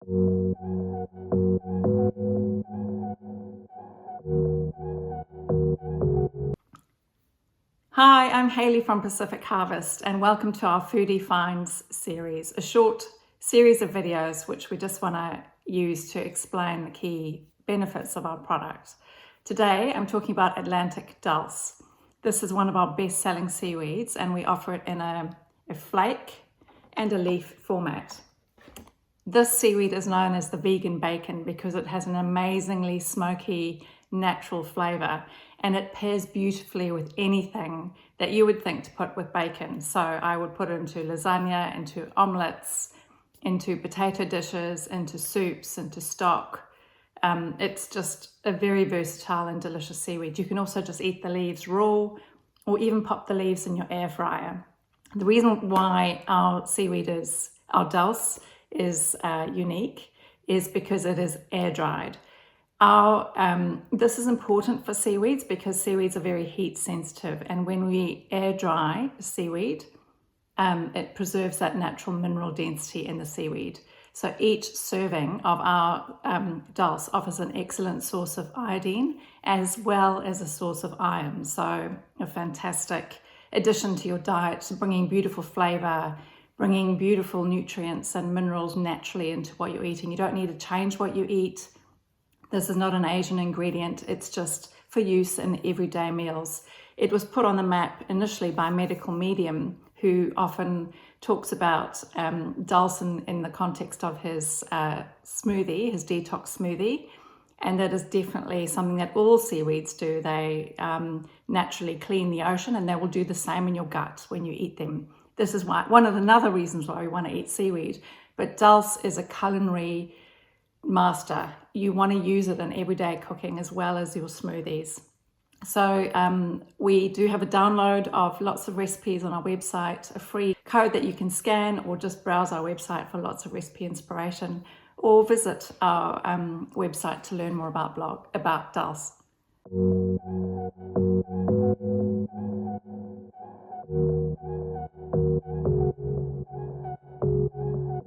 Hi, I'm Hayley from Pacific Harvest and welcome to our Foodie Finds series, a short series of videos which we just want to use to explain the key benefits of our product. Today I'm talking about Altantic Dulse. This is one of our best-selling seaweeds and we offer it in a flake and a leaf format. This seaweed is known as the vegan bacon because it has an amazingly smoky, natural flavour, and it pairs beautifully with anything that you would think to put with bacon. So I would put it into lasagna, into omelettes, into potato dishes, into soups, into stock. It's just a very versatile and delicious seaweed. You can also just eat the leaves raw or even pop the leaves in your air fryer. The reason why our dulse is unique is because it is air dried. This is important for seaweeds because seaweeds are very heat sensitive, and when we air dry seaweed, it preserves that natural mineral density in the seaweed. So each serving of our dulse offers an excellent source of iodine as well as a source of iron. So a fantastic addition to your diet, bringing beautiful flavour, bringing beautiful nutrients and minerals naturally into what you're eating. You don't need to change what you eat. This is not an Asian ingredient. It's just for use in everyday meals. It was put on the map initially by a medical medium who often talks about dulse in the context of his smoothie, his detox smoothie. And that is definitely something that all seaweeds do. They naturally clean the ocean, and they will do the same in your gut when you eat them. This is one of another reasons why we want to eat seaweed. But dulse is a culinary master. You want to use it in everyday cooking as well as your smoothies. So we do have a download of lots of recipes on our website, a free code that you can scan, or just browse our website for lots of recipe inspiration, or visit our website to learn more about dulse.